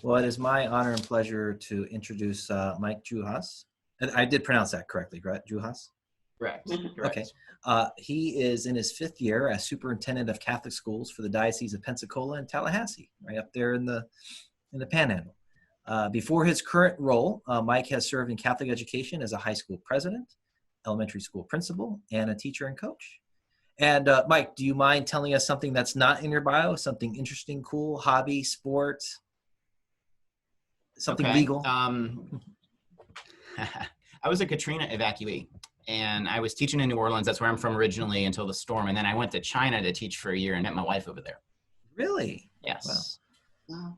Well, it is my honor and pleasure to introduce Mike Juhas. And I did pronounce that correctly, right? Juhas? Correct. Okay. He is in his 5th year as superintendent of Catholic schools for the Diocese of Pensacola and Tallahassee, right up there in the Panhandle. Before his current role, Mike has served in Catholic education as a high school president, elementary school principal, and a teacher and coach. And Mike, do you mind telling us something that's not in your bio, something interesting, cool, hobby, sport, something legal? I was a Katrina evacuee, and I was teaching in New Orleans. That's where I'm from originally until the storm. And then I went to China to teach for a year and met my wife over there. Really? Yes. Wow.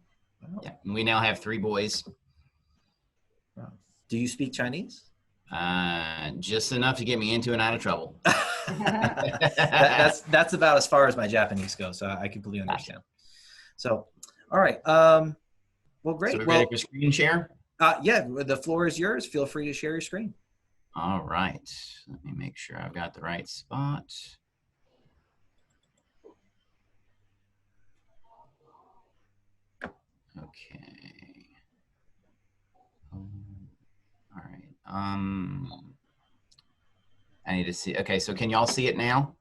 Yeah. And we now have 3 boys. Wow. Do you speak Chinese? Just enough to get me into and out of trouble. That's about as far as my Japanese goes, so I completely understand. So, all right. Well, great. So we're ready for screen share? Yeah, the floor is yours. Feel free to share your screen. All right. Let me make sure I've got the right spot. Okay. All right. I need to see. Okay, so can y'all see it now?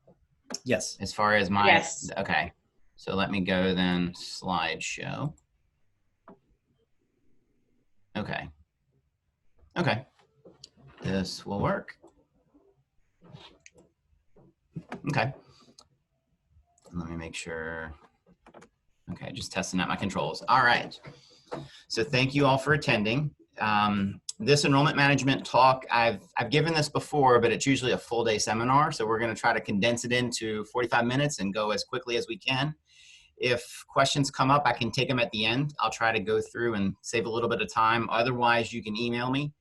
Yes. As far as my, yes. Okay. So let me go then slideshow. Okay. Okay. This will work. Okay. Let me make sure. Okay, just testing out my controls. All right. So thank you all for attending. This enrollment management talk, I've given this before, but it's usually a full day seminar. So we're going to try to condense it into 45 minutes and go as quickly as we can. If questions come up, I can take them at the end. I'll try to go through and save a little bit of time. Otherwise, you can email me.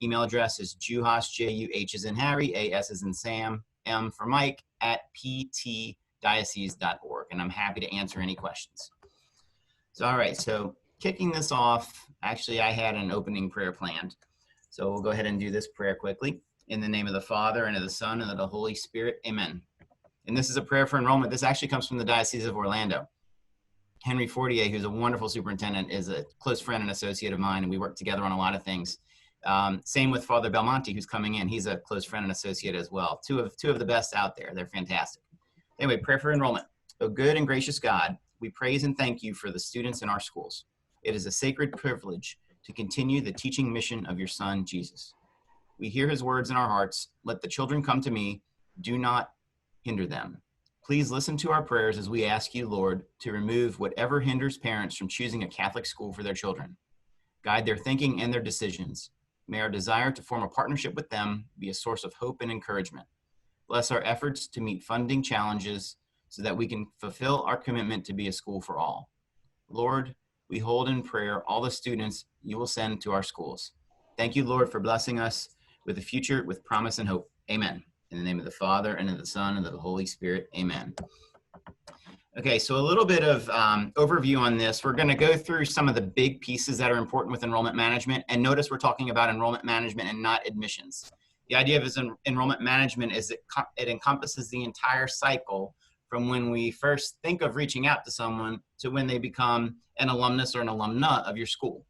Email address is Juhas, J-U-H as in Harry, A-S as in Sam, M for Mike, @ptdiocese.org. And I'm happy to answer any questions. So, all right. So kicking this off, actually, I had an opening prayer planned. So we'll go ahead and do this prayer quickly. In the name of the Father, and of the Son, and of the Holy Spirit. Amen. And this is a prayer for enrollment. This actually comes from the Diocese of Orlando. Henry Fortier, who's a wonderful superintendent, is a close friend and associate of mine, and we work together on a lot of things. Same with Father Belmonte, who's coming in. He's a close friend and associate as well. Two of the best out there. They're fantastic. Anyway, prayer for enrollment. O good and gracious God, we praise and thank you for the students in our schools. It is a sacred privilege to continue the teaching mission of your Son, Jesus. We hear his words in our hearts. Let the children come to me. Do not hinder them. Please listen to our prayers as we ask you, Lord, to remove whatever hinders parents from choosing a Catholic school for their children. Guide their thinking and their decisions. May our desire to form a partnership with them be a source of hope and encouragement. Bless our efforts to meet funding challenges so that we can fulfill our commitment to be a school for all. Lord, we hold in prayer all the students you will send to our schools. Thank you, Lord, for blessing us with a future with promise and hope. Amen. In the name of the Father, and of the Son, and of the Holy Spirit. Amen. Okay, so a little bit of overview on this. We're going to go through some of the big pieces that are important with enrollment management. And notice we're talking about enrollment management and not admissions. The idea of enrollment management is it encompasses the entire cycle from when we first think of reaching out to someone to when they become an alumnus or an alumna of your school.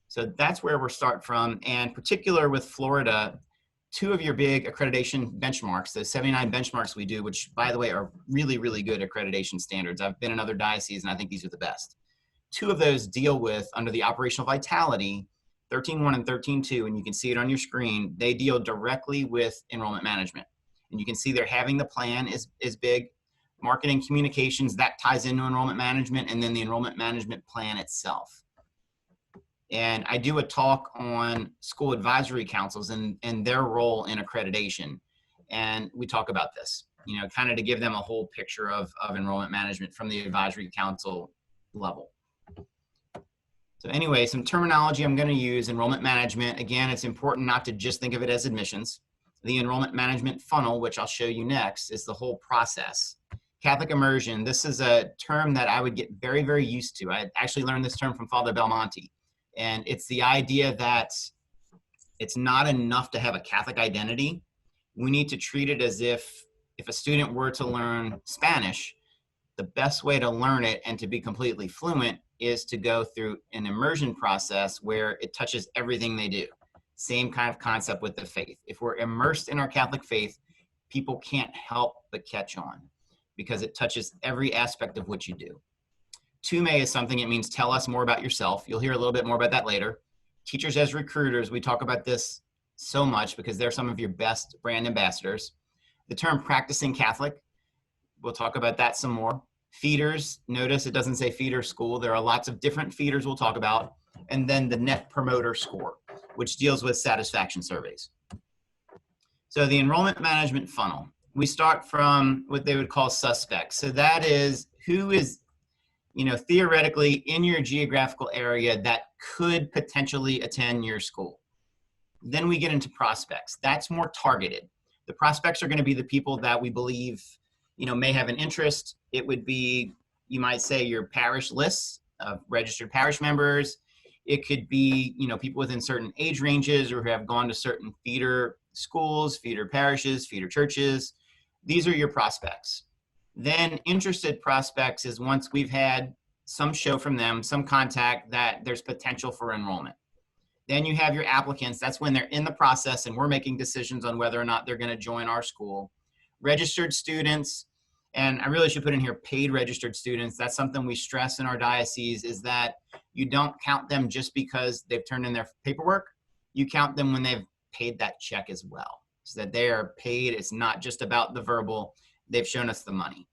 So that's where we're start from. And particular with Florida, 2 of your big accreditation benchmarks, the 79 benchmarks we do, which by the way are really, really good accreditation standards. I've been in other dioceses and I think these are the best. 2 of those deal with, under the operational vitality, 13.1 and 13.2, and you can see it on your screen, they deal directly with enrollment management. And you can see they're having the plan is big. Marketing communications, that ties into enrollment management, and then the enrollment management plan itself. And I do a talk on school advisory councils and their role in accreditation. And we talk about this, you know, kind of to give them a whole picture of enrollment management from the advisory council level. So anyway, some terminology I'm going to use. Enrollment management. Again, it's important not to just think of it as admissions. The enrollment management funnel, which I'll show you next, is the whole process. Catholic immersion. This is a term that I would get very, very used to. I actually learned this term from Father Belmonte. And it's the idea that it's not enough to have a Catholic identity. We need to treat it as if a student were to learn Spanish, the best way to learn it and to be completely fluent is to go through an immersion process where it touches everything they do. Same kind of concept with the faith. If we're immersed in our Catholic faith, people can't help but catch on because it touches every aspect of what you do. Tume is something, it means tell us more about yourself. You'll hear a little bit more about that later. Teachers as recruiters, we talk about this so much because they're some of your best brand ambassadors. The term practicing Catholic, we'll talk about that some more. Feeders, notice it doesn't say feeder school. There are lots of different feeders we'll talk about. And then the Net Promoter Score, which deals with satisfaction surveys. So the enrollment management funnel, we start from what they would call suspects. So that is who is, theoretically in your geographical area that could potentially attend your school. Then we get into prospects. That's more targeted. The prospects are going to be the people that we believe, may have an interest. It would be, you might say, your parish lists of registered parish members. It could be, people within certain age ranges or who have gone to certain feeder schools, feeder parishes, feeder churches. These are your prospects. Then interested prospects is once we've had some show from them, some contact that there's potential for enrollment. Then you have your applicants. That's when they're in the process and we're making decisions on whether or not they're going to join our school. Registered students, and I really should put in here paid registered students. That's something we stress in our diocese is that you don't count them just because they've turned in their paperwork. You count them when they've paid that check as well, so that they are paid. It's not just about the verbal. They've shown us the money.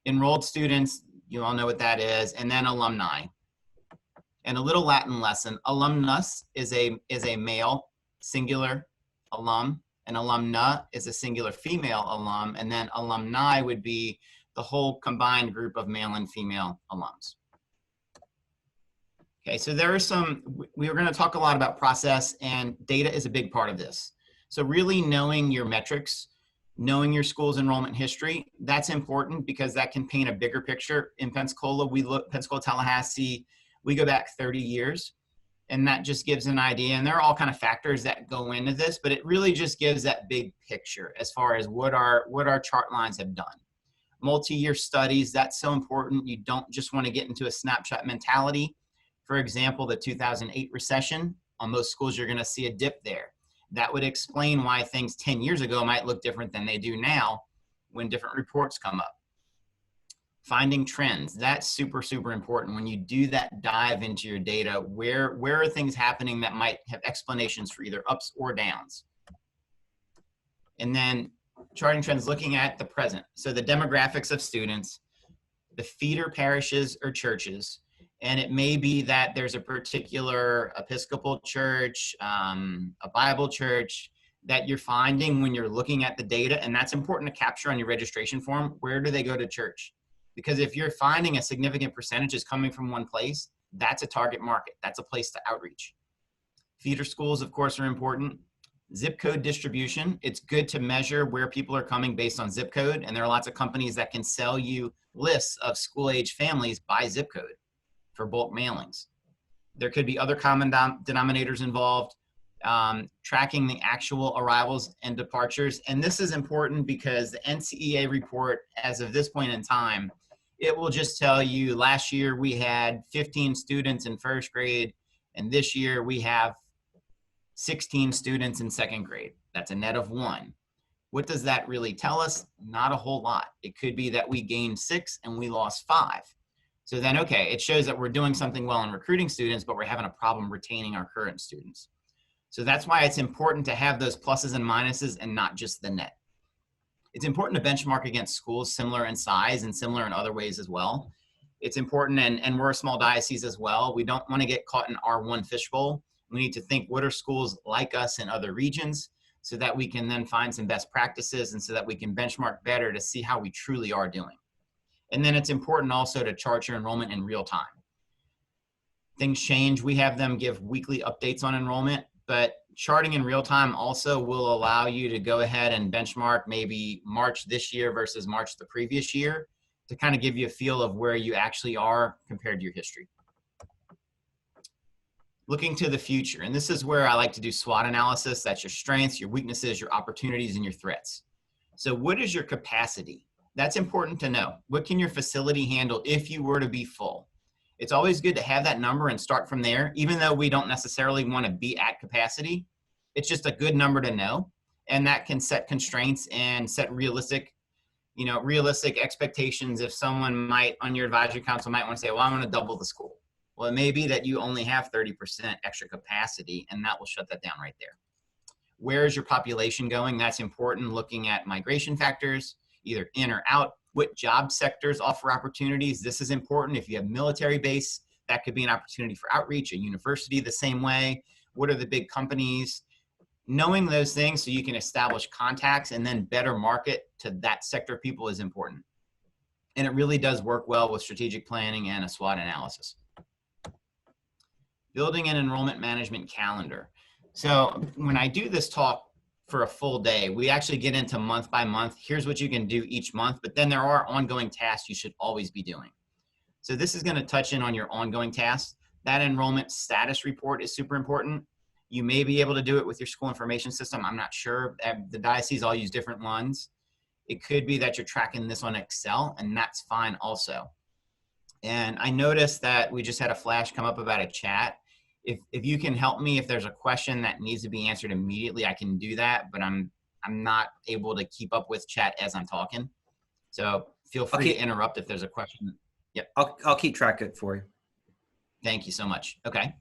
Enrolled students, you all know what that is, and then alumni. And a little Latin lesson, alumnus is a male singular alum, and alumna is a singular female alum, and then alumni would be the whole combined group of male and female alums. Okay, so there are we were going to talk a lot about process, and data is a big part of this. So really knowing your metrics, knowing your school's enrollment history, that's important because that can paint a bigger picture. In Pensacola, Pensacola, Tallahassee, we go back 30 years, and that just gives an idea. And there are all kind of factors that go into this, but it really just gives that big picture as far as what our chart lines have done. Multi-year studies, that's so important. You don't just want to get into a snapshot mentality. For example, the 2008 recession, on most schools, you're going to see a dip there. That would explain why things 10 years ago might look different than they do now when different reports come up. Finding trends, that's super, super important. When you do that dive into your data, where are things happening that might have explanations for either ups or downs? And then charting trends, looking at the present. So the demographics of students, the feeder parishes or churches, and it may be that there's a particular Episcopal church, a Bible church that you're finding when you're looking at the data, and that's important to capture on your registration form. Where do they go to church? Because if you're finding a significant percentage is coming from one place, that's a target market. That's a place to outreach. Feeder schools, of course, are important. Zip code distribution. It's good to measure where people are coming based on zip code, and there are lots of companies that can sell you lists of school-age families by zip code for bulk mailings. There could be other common denominators involved, tracking the actual arrivals and departures. And this is important because the NCEA report, as of this point in time, it will just tell you last year we had 15 students in first grade, and this year we have 16 students in second grade. That's a net of 1. What does that really tell us? Not a whole lot. It could be that we gained 6 and we lost 5. So then, okay, it shows that we're doing something well in recruiting students, but we're having a problem retaining our current students. So that's why it's important to have those pluses and minuses and not just the net. It's important to benchmark against schools similar in size and similar in other ways as well. It's important, and we're a small diocese as well. We don't want to get caught in our one fishbowl. We need to think, what are schools like us in other regions, so that we can then find some best practices and so that we can benchmark better to see how we truly are doing. And then it's important also to chart your enrollment in real time. Things change. We have them give weekly updates on enrollment, but charting in real time also will allow you to go ahead and benchmark maybe March this year versus March the previous year to kind of give you a feel of where you actually are compared to your history. Looking to the future, and this is where I like to do SWOT analysis. That's your strengths, your weaknesses, your opportunities, and your threats. So what is your capacity? That's important to know. What can your facility handle if you were to be full? It's always good to have that number and start from there, even though we don't necessarily want to be at capacity. It's just a good number to know, and that can set constraints and set realistic expectations. If someone might, on your advisory council, might want to say, well, I want to double the school. Well, it may be that you only have 30% extra capacity, and that will shut that down right there. Where is your population going? That's important. Looking at migration factors, either in or out. What job sectors offer opportunities? This is important. If you have military base, that could be an opportunity for outreach. A university the same way. What are the big companies? Knowing those things so you can establish contacts and then better market to that sector of people is important. And it really does work well with strategic planning and a SWOT analysis. Building an enrollment management calendar. So when I do this talk for a full day, we actually get into month by month. Here's what you can do each month, but then there are ongoing tasks you should always be doing. So this is going to touch in on your ongoing tasks. That enrollment status report is super important. You may be able to do it with your school information system. I'm not sure. The dioceses all use different ones. It could be that you're tracking this on Excel, and that's fine also. And I noticed that we just had a flash come up about a chat. If you can help me, if there's a question that needs to be answered immediately, I can do that, but I'm not able to keep up with chat as I'm talking. So feel free to interrupt if there's a question. Yep. I'll keep track of it for you. Thank you so much. Okay.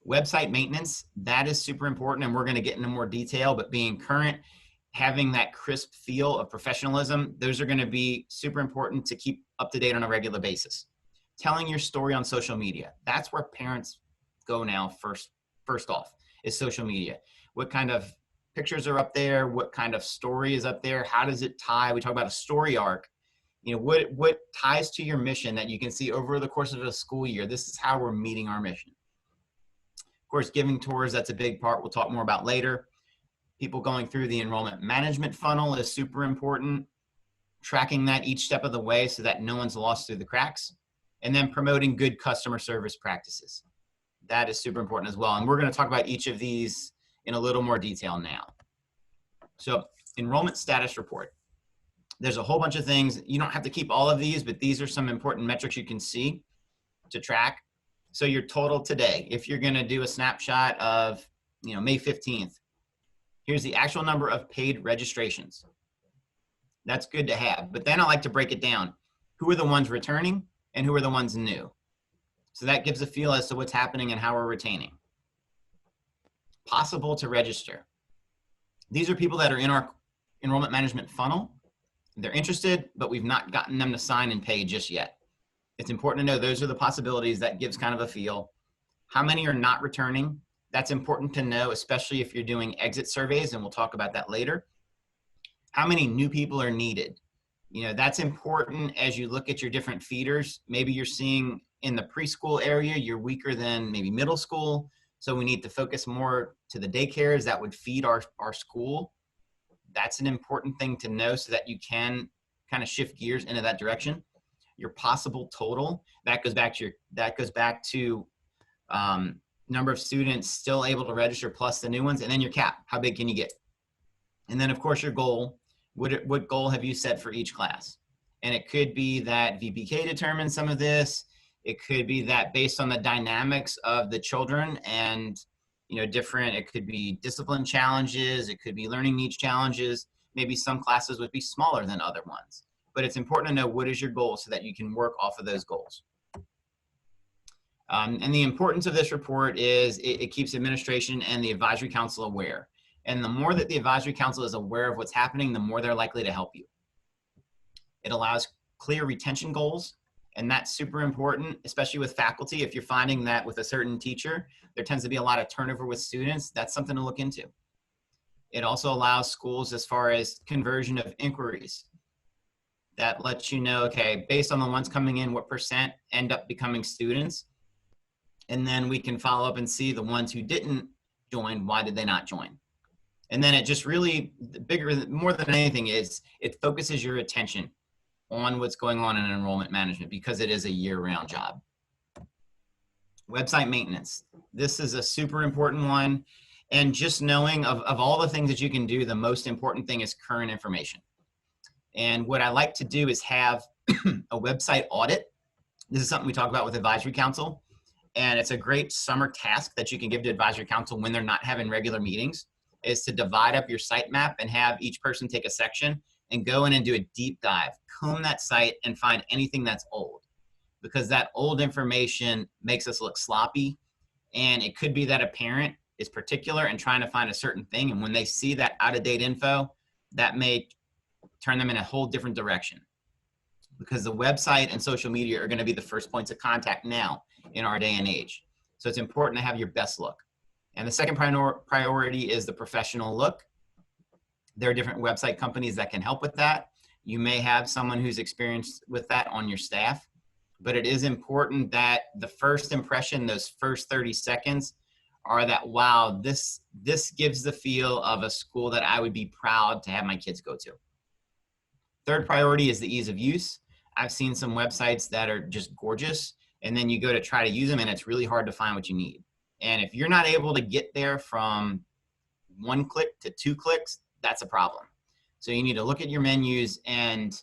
Website maintenance, that is super important, and we're going to get into more detail, but being current, having that crisp feel of professionalism, those are going to be super important to keep up to date on a regular basis. Telling your story on social media, that's where parents go now first off, is social media. What kind of pictures are up there? What kind of story is up there? How does it tie? We talk about a story arc. What ties to your mission that you can see over the course of a school year? This is how we're meeting our mission. Of course, giving tours, that's a big part we'll talk more about later. People going through the enrollment management funnel is super important. Tracking that each step of the way so that no one's lost through the cracks. And then promoting good customer service practices. That is super important as well. And we're going to talk about each of these in a little more detail now. So enrollment status report. There's a whole bunch of things. You don't have to keep all of these, but these are some important metrics you can see to track. So your total today, if you're going to do a snapshot of, May 15th, here's the actual number of paid registrations. That's good to have. But then I like to break it down. Who are the ones returning and who are the ones new? So that gives a feel as to what's happening and how we're retaining. Possible to register. These are people that are in our enrollment management funnel. They're interested, but we've not gotten them to sign and pay just yet. It's important to know those are the possibilities. That gives kind of a feel. How many are not returning? That's important to know, especially if you're doing exit surveys, and we'll talk about that later. How many new people are needed? That's important as you look at your different feeders. Maybe you're seeing in the preschool area, you're weaker than maybe middle school. So we need to focus more to the daycares that would feed our school. That's an important thing to know so that you can kind of shift gears into that direction. Your possible total, that goes back to number of students still able to register plus the new ones, and then your cap, how big can you get? And then of course your goal, what goal have you set for each class? And it could be that VPK determines some of this. It could be that based on the dynamics of the children and it could be discipline challenges, it could be learning needs challenges. Maybe some classes would be smaller than other ones. But it's important to know what is your goal so that you can work off of those goals. And the importance of this report is it keeps administration and the advisory council aware. And the more that the advisory council is aware of what's happening, the more they're likely to help you. It allows clear retention goals, and that's super important, especially with faculty. If you're finding that with a certain teacher, there tends to be a lot of turnover with students, that's something to look into. It also allows schools as far as conversion of inquiries. That lets you know, okay, based on the ones coming in, what % end up becoming students? And then we can follow up and see the ones who didn't join, why did they not join? And then it just really, more than anything is, it focuses your attention on what's going on in enrollment management because it is a year-round job. Website maintenance. This is a super important one. And just knowing of all the things that you can do, the most important thing is current information. And what I like to do is have a website audit This is something we talk about with advisory council, and it's a great summer task that you can give to advisory council when they're not having regular meetings, is to divide up your sitemap and have each person take a section and go in and do a deep dive, comb that site and find anything that's old, because that old information makes us look sloppy. And it could be that a parent is particular and trying to find a certain thing, and when they see that out-of-date info, that may turn them in a whole different direction, because the website and social media are going to be the first points of contact now in our day and age. So it's important to have your best look. And the second priority is the professional look. There are different website companies that can help with that. You may have someone who's experienced with that on your staff, but it is important that the first impression, those first 30 seconds, are that, wow, this gives the feel of a school that I would be proud to have my kids go to. Third priority is the ease of use. I've seen some websites that are just gorgeous, and then you go to try to use them and it's really hard to find what you need. And if you're not able to get there from 1 click to 2 clicks, that's a problem. So you need to look at your menus, and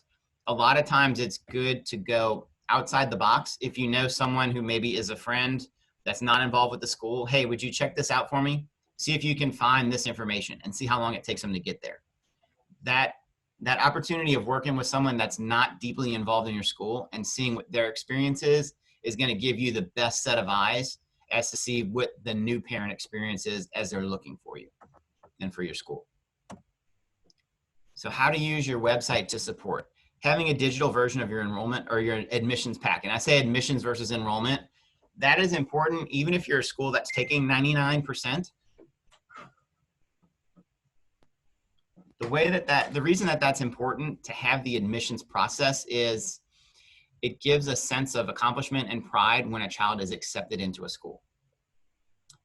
a lot of times it's good to go outside the box. If you know someone who maybe is a friend that's not involved with the school, hey, would you check this out for me? See if you can find this information and see how long it takes them to get there. That opportunity of working with someone that's not deeply involved in your school and seeing what their experience is going to give you the best set of eyes as to see what the new parent experience is as they're looking for you and for your school. So how to use your website to support. Having a digital version of your enrollment or your admissions pack, and I say admissions versus enrollment, that is important even if you're a school that's taking 99%. The reason that that's important to have the admissions process is it gives a sense of accomplishment and pride when a child is accepted into a school.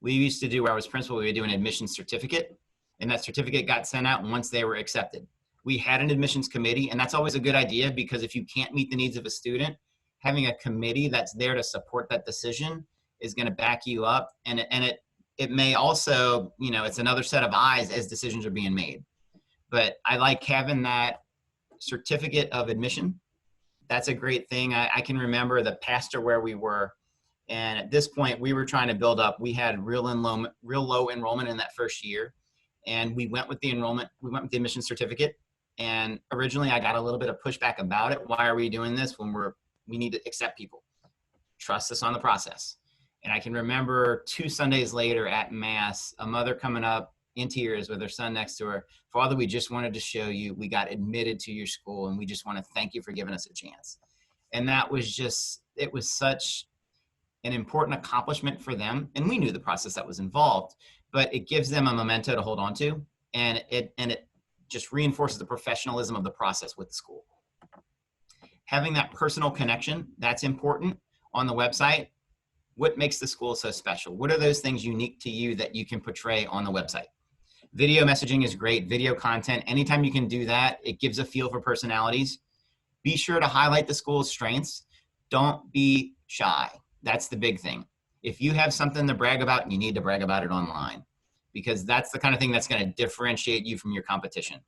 We used to do, where I was principal, we would do an admissions certificate, and that certificate got sent out once they were accepted. We had an admissions committee, and that's always a good idea, because if you can't meet the needs of a student, having a committee that's there to support that decision is going to back you up. And it may also, it's another set of eyes as decisions are being made. But I like having that certificate of admission. That's a great thing. I can remember the pastor where we were, and at this point we were trying to build up. We had real low enrollment in that first year, and we went with the enrollment. We went with the admission certificate. And originally I got a little bit of pushback about it. Why are we doing this when we need to accept people? Trust us on the process. And I can remember 2 Sundays later at Mass, a mother coming up in tears with her son next to her. Father, we just wanted to show you we got admitted to your school, and we just want to thank you for giving us a chance. And that was it was such an important accomplishment for them. And we knew the process that was involved, but it gives them a memento to hold on to. And it just reinforces the professionalism of the process with the school. Having that personal connection, that's important on the website. What makes the school so special? What are those things unique to you that you can portray on the website? Video messaging is great. Video content, anytime you can do that, it gives a feel for personalities. Be sure to highlight the school's strengths. Don't be shy. That's the big thing. If you have something to brag about, you need to brag about it online, because that's the kind of thing that's going to differentiate you from your competition.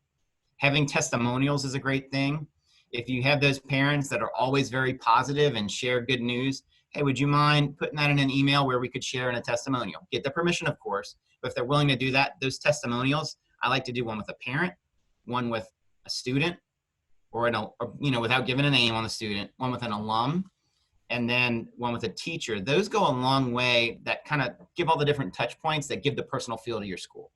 Having testimonials is a great thing. If you have those parents that are always very positive and share good news, hey, would you mind putting that in an email where we could share in a testimonial? Get the permission, of course, but if they're willing to do that, those testimonials, I like to do one with a parent, one with a student, or without giving a name on the student, one with an alum, and then one with a teacher. Those go a long way, that kind of give all the different touch points that give the personal feel to your school.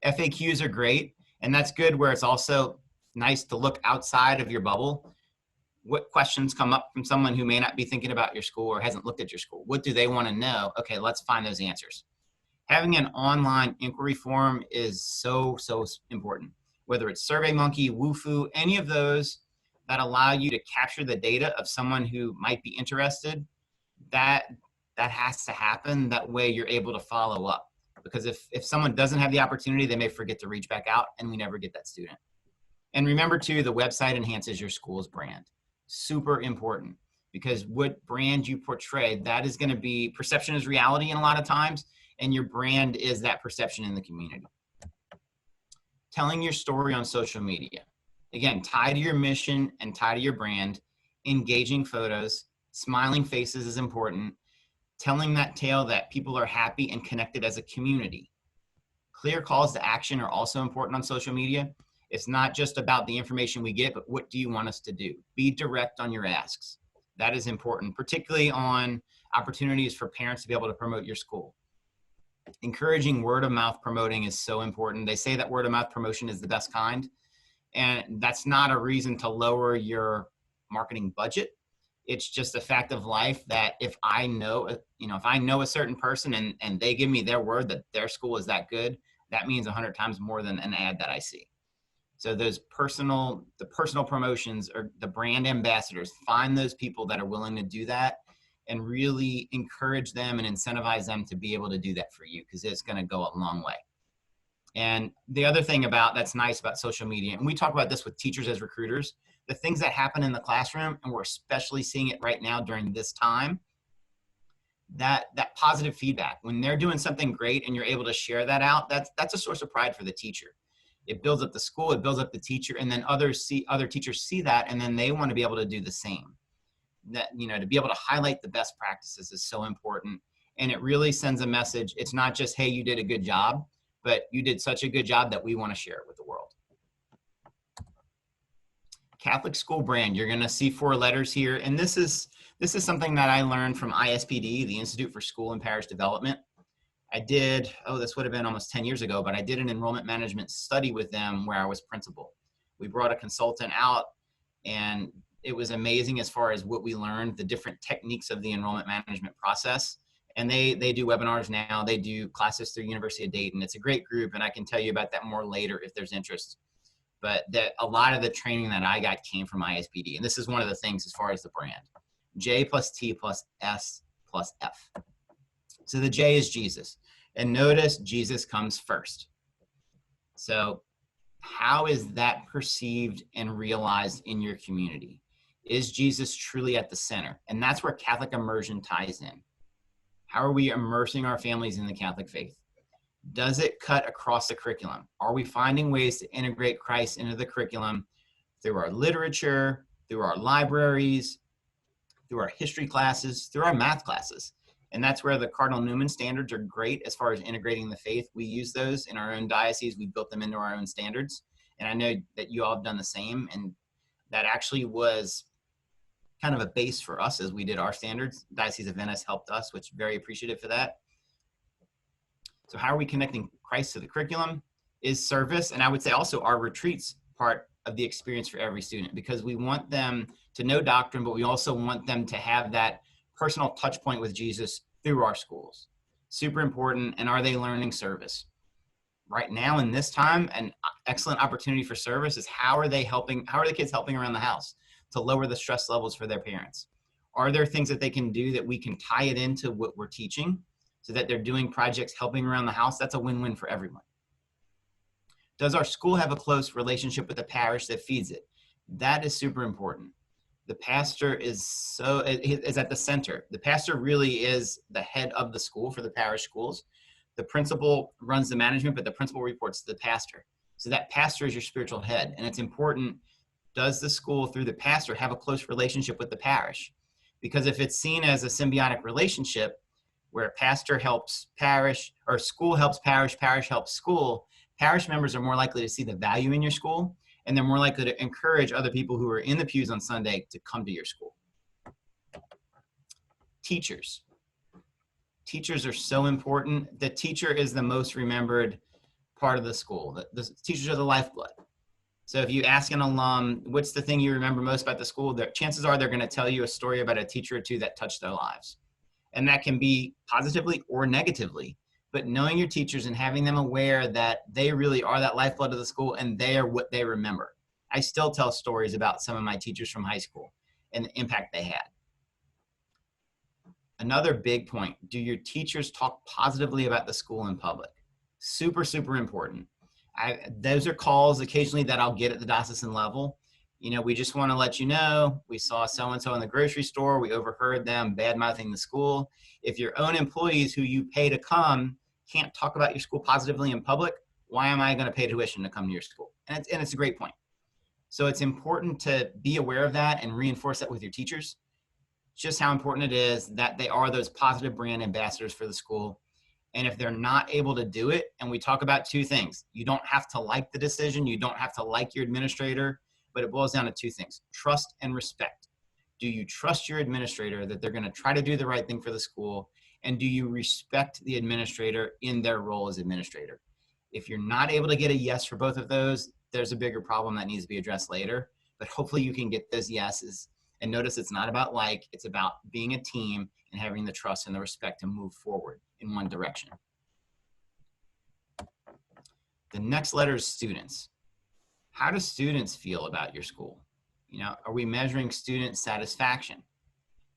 FAQs are great, and that's good where it's also nice to look outside of your bubble. What questions come up from someone who may not be thinking about your school or hasn't looked at your school? What do they want to know? Okay, let's find those answers. Having an online inquiry form is so important. Whether it's SurveyMonkey, Wufoo, any of those that allow you to capture the data of someone who might be interested, that has to happen. That way you're able to follow up. Because if someone doesn't have the opportunity, they may forget to reach back out, and we never get that student. And remember too, the website enhances your school's brand. Super important, because what brand you portray, that is going to be, perception is reality in a lot of times, and your brand is that perception in the community. Telling your story on social media. Again, tie to your mission and tie to your brand, engaging photos, Smiling faces is important. Telling that tale that people are happy and connected as a community. Clear calls to action are also important on social media. It's not just about the information we get, but what do you want us to do? Be direct on your asks. That is important, particularly on opportunities for parents to be able to promote your school. Encouraging word of mouth promoting is so important. They say that word of mouth promotion is the best kind, and that's not a reason to lower your marketing budget. It's just a fact of life that if I know, if I know a certain person and they give me their word that their school is that good, that means 100 times more than an ad that I see. So the personal promotions or the brand ambassadors, find those people that are willing to do that and really encourage them and incentivize them to be able to do that for you, because it's going to go a long way. And the other thing that's nice about social media, and we talk about this with teachers as recruiters, the things that happen in the classroom, and we're especially seeing it right now during this time, that positive feedback, when they're doing something great and you're able to share that out, that's a source of pride for the teacher. It builds up the school, it builds up the teacher, and then other teachers see that, and then they want to be able to do the same. That, to be able to highlight the best practices is so important. And it really sends a message. It's not just, hey, you did a good job, but you did such a good job that we want to share it with the world. Catholic school brand, you're going to see 4 letters here. And this is something that I learned from ISPD, the Institute for School and Parish Development. I did, this would have been almost 10 years ago, but I did an enrollment management study with them where I was principal. We brought a consultant out, and it was amazing as far as what we learned, the different techniques of the enrollment management process. And they do webinars now. They do classes through University of Dayton. It's a great group, and I can tell you about that more later if there's interest. But a lot of the training that I got came from ISPD. And this is one of the things as far as the brand. J plus T plus S plus F. So the J is Jesus. And notice Jesus comes first. So how is that perceived and realized in your community? Is Jesus truly at the center? And that's where Catholic immersion ties in. How are we immersing our families in the Catholic faith? Does it cut across the curriculum? Are we finding ways to integrate Christ into the curriculum through our literature, through our libraries, through our history classes, through our math classes? And that's where the Cardinal Newman standards are great as far as integrating the faith. We use those in our own diocese. We built them into our own standards. And I know that you all have done the same. And that actually was kind of a base for us as we did our standards. Diocese of Venice helped us, which very appreciative for that. So how are we connecting Christ to the curriculum? Is service, and I would say also our retreats, part of the experience for every student, because we want them to know doctrine, but we also want them to have that personal touch point with Jesus through our schools. Super important. And are they learning service? Right now in this time, an excellent opportunity for service is how are the kids helping around the house to lower the stress levels for their parents? Are there things that they can do that we can tie it into what we're teaching so that they're doing projects helping around the house? That's a win-win for everyone. Does our school have a close relationship with the parish that feeds it? That is super important. The pastor is at the center. The pastor really is the head of the school for the parish schools. The principal runs the management, but the principal reports to the pastor. So that pastor is your spiritual head. And it's important, does the school through the pastor have a close relationship with the parish? Because if it's seen as a symbiotic relationship where pastor helps parish or school helps parish, parish helps school, parish members are more likely to see the value in your school, and they're more likely to encourage other people who are in the pews on Sunday to come to your school. Teachers. Teachers are so important. The teacher is the most remembered part of the school. The teachers are the lifeblood. So if you ask an alum, what's the thing you remember most about the school? Chances are they're going to tell you a story about a teacher or two that touched their lives. And that can be positively or negatively. But knowing your teachers and having them aware that they really are that lifeblood of the school and they are what they remember. I still tell stories about some of my teachers from high school and the impact they had. Another big point, do your teachers talk positively about the school in public? Super, super important. Those are calls occasionally that I'll get at the diocesan level. We just want to let you know, we saw so-and-so in the grocery store. We overheard them bad-mouthing the school. If your own employees who you pay to come can't talk about your school positively in public, why am I going to pay tuition to come to your school? And it's a great point. So it's important to be aware of that and reinforce that with your teachers. just how important it is that they are those positive brand ambassadors for the school. And if they're not able to do it, and we talk about two things, you don't have to like the decision, you don't have to like your administrator, but it boils down to two things: trust and respect. Do you trust your administrator that they're going to try to do the right thing for the school? And do you respect the administrator in their role as administrator? If you're not able to get a yes for both of those, there's a bigger problem that needs to be addressed later. But hopefully you can get those yeses. And notice it's not about like, it's about being a team and having the trust and the respect to move forward in one direction. The next letter is students. How do students feel about your school? You know, are we measuring student satisfaction?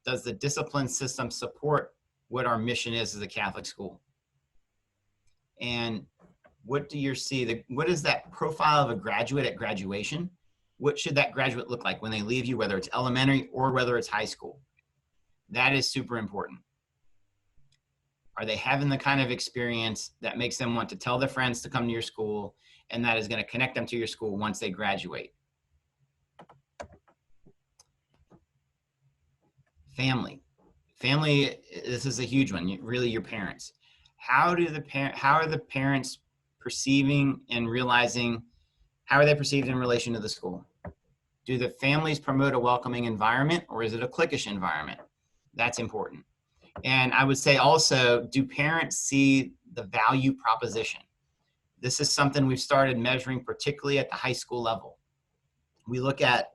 Does the discipline system support what our mission is as a Catholic school? And what do you see? What is that profile of a graduate at graduation? What should that graduate look like when they leave you, whether it's elementary or whether it's high school? That is super important. Are they having the kind of experience that makes them want to tell their friends to come to your school, and that is going to connect them to your school once they graduate? Family. Family, this is a huge one, really your parents. How are the parents perceiving and realizing, how are they perceived in relation to the school? Do the families promote a welcoming environment, or is it a cliquish environment? That's important. And I would say also, do parents see the value proposition? This is something we've started measuring, particularly at the high school level. We look at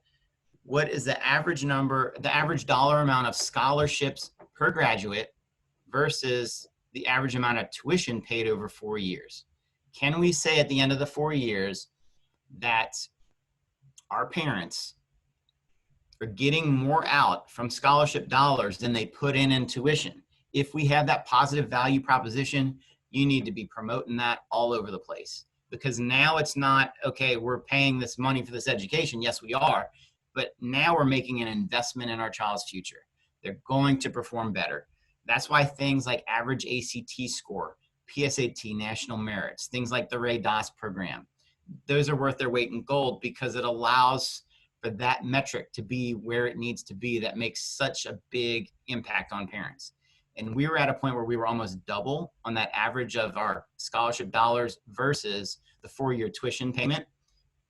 what is the average dollar amount of scholarships per graduate versus the average amount of tuition paid over 4 years. Can we say at the end of the 4 years that our parents are getting more out from scholarship dollars than they put in tuition? If we have that positive value proposition, you need to be promoting that all over the place, because now it's not, okay, we're paying this money for this education. Yes, we are, but now we're making an investment in our child's future. They're going to perform better. That's why things like average ACT score, PSAT, national merits, things like the Ray Doss program, those are worth their weight in gold, because it allows for that metric to be where it needs to be. That makes such a big impact on parents. And we were at a point where we were almost double on that average of our scholarship dollars versus the 4-year tuition payment.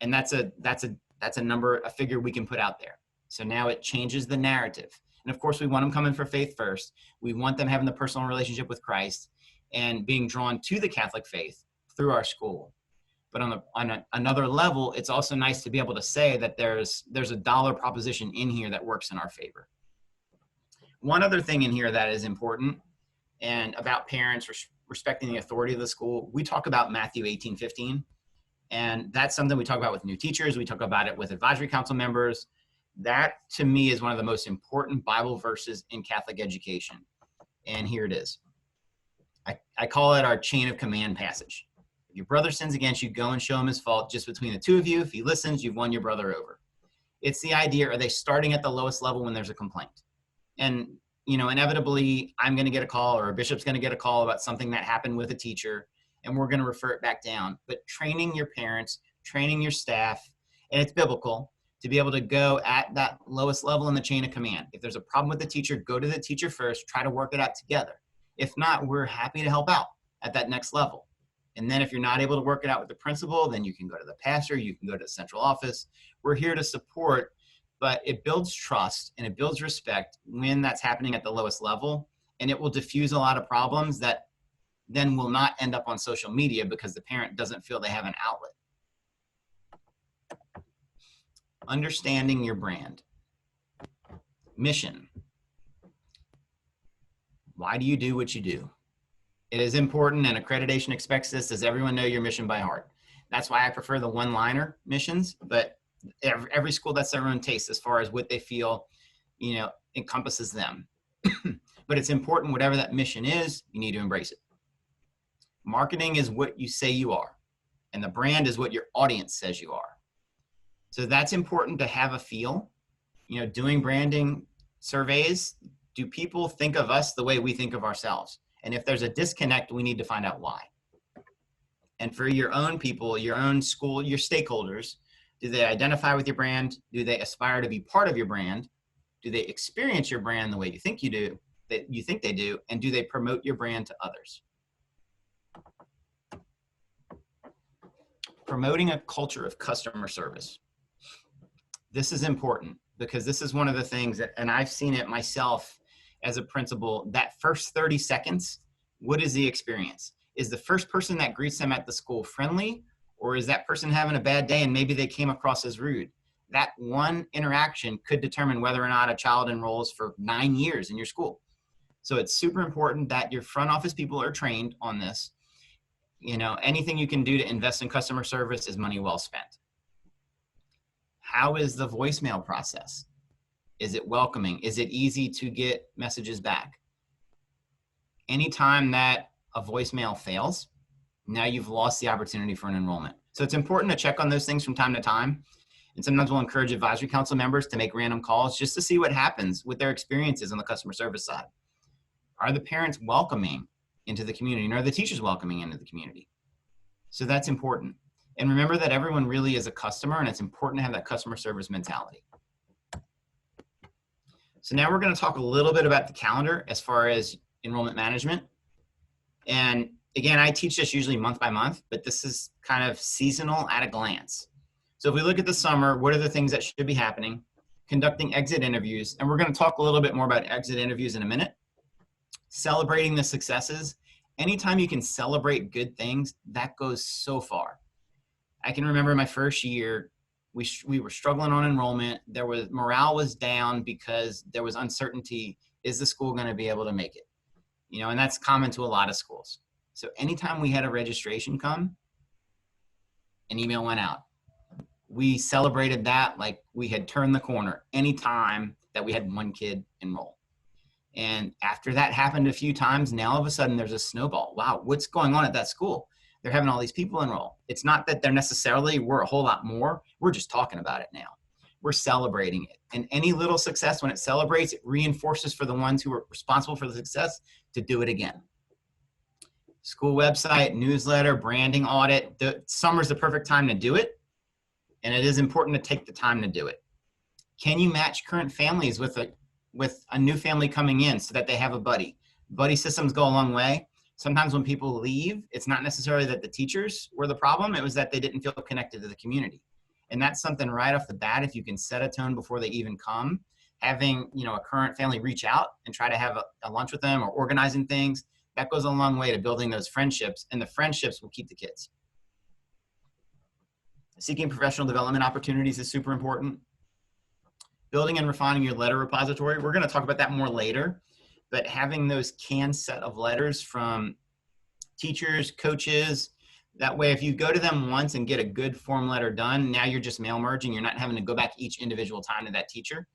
And that's a number, a figure we can put out there. So now it changes the narrative. And of course, we want them coming for faith first. We want them having the personal relationship with Christ and being drawn to the Catholic faith through our school. But on another level, it's also nice to be able to say that there's a dollar proposition in here that works in our favor. One other thing in here that is important, and about parents respecting the authority of the school, we talk about Matthew 18:15, and that's something we talk about with new teachers. We talk about it with advisory council members. That, to me, is one of the most important Bible verses in Catholic education. And here it is. I call it our chain of command passage. If your brother sins against you, go and show him his fault just between the two of you. If he listens, you've won your brother over. It's the idea, are they starting at the lowest level when there's a complaint? And, you know, inevitably, I'm going to get a call, or a bishop's going to get a call about something that happened with a teacher, and we're going to refer it back down. But training your parents, training your staff, and it's biblical to be able to go at that lowest level in the chain of command. If there's a problem with the teacher, go to the teacher first, try to work it out together. If not, we're happy to help out at that next level. And then if you're not able to work it out with the principal, then you can go to the pastor, you can go to the central office. We're here to support, but it builds trust and it builds respect when that's happening at the lowest level. And it will diffuse a lot of problems that then will not end up on social media because the parent doesn't feel they have an outlet. Understanding your brand. Mission. Why do you do what you do? It is important, and accreditation expects this. Does everyone know your mission by heart? That's why I prefer the one-liner missions, but every school, that's their own taste as far as what they feel, you know, encompasses them. But it's important, whatever that mission is, you need to embrace it. Marketing is what you say you are, and the brand is what your audience says you are. So that's important to have a feel. You know, doing branding surveys, do people think of us the way we think of ourselves? And if there's a disconnect, we need to find out why. And for your own people, your own school, your stakeholders, do they identify with your brand? Do they aspire to be part of your brand? Do they experience your brand the way you think they do? And do they promote your brand to others? Promoting a culture of customer service. This is important because this is one of the things that, and I've seen it myself as a principal, that first 30 seconds, what is the experience? Is the first person that greets them at the school friendly, or is that person having a bad day and maybe they came across as rude? That one interaction could determine whether or not a child enrolls for 9 years in your school. So it's super important that your front office people are trained on this. You know, anything you can do to invest in customer service is money well spent. How is the voicemail process? Is it welcoming? Is it easy to get messages back? Anytime that a voicemail fails, now you've lost the opportunity for an enrollment. So it's important to check on those things from time to time. And sometimes we'll encourage advisory council members to make random calls just to see what happens with their experiences on the customer service side. Are the parents welcoming into the community, and are the teachers welcoming into the community? So that's important. And remember that everyone really is a customer, and it's important to have that customer service mentality. So now we're going to talk a little bit about the calendar as far as enrollment management. And again, I teach this usually month by month, but this is kind of seasonal at a glance. So if we look at the summer, what are the things that should be happening? Conducting exit interviews, and we're going to talk a little bit more about exit interviews in a minute. Celebrating the successes. Anytime you can celebrate good things, that goes so far. I can remember my first year, we were struggling on enrollment. Morale was down because there was uncertainty. Is the school going to be able to make it? You know, and that's common to a lot of schools. So anytime we had a registration come, an email went out. We celebrated that like we had turned the corner anytime that we had one kid enroll. And after that happened a few times, now all of a sudden there's a snowball. Wow, what's going on at that school? They're having all these people enroll. It's not that we're a whole lot more. We're just talking about it now. We're celebrating it. And any little success, when it celebrates, it reinforces for the ones who are responsible for the success to do it again. School website, newsletter, branding audit. Summer's the perfect time to do it. And it is important to take the time to do it. Can you match current families with a new family coming in so that they have a buddy? Buddy systems go a long way. Sometimes when people leave, it's not necessarily that the teachers were the problem. It was that they didn't feel connected to the community. And that's something right off the bat, if you can set a tone before they even come, having, you know, a current family reach out and try to have a lunch with them or organizing things, that goes a long way to building those friendships, and the friendships will keep the kids. Seeking professional development opportunities is super important. Building and refining your letter repository. We're going to talk about that more later, but having those canned set of letters from teachers, coaches, that way if you go to them once and get a good form letter done, now you're just mail merging. You're not having to go back each individual time to that teacher.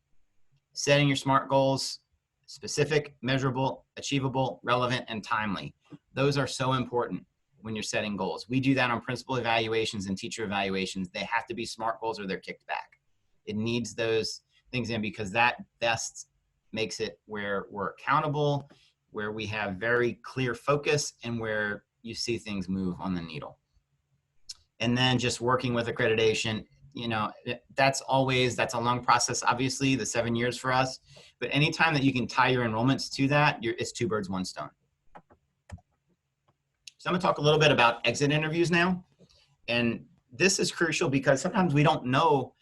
Setting your SMART goals, specific, measurable, achievable, relevant, and timely. Those are so important when you're setting goals. We do that on principal evaluations and teacher evaluations. They have to be SMART goals or they're kicked back. It needs those things in because that best makes it where we're accountable, where we have very clear focus, and where you see things move on the needle. And then just working with accreditation, you know, that's a long process, obviously, the 7 years for us. But anytime that you can tie your enrollments to that, it's two birds, one stone. So I'm going to talk a little bit about exit interviews now. And this is crucial because sometimes we don't know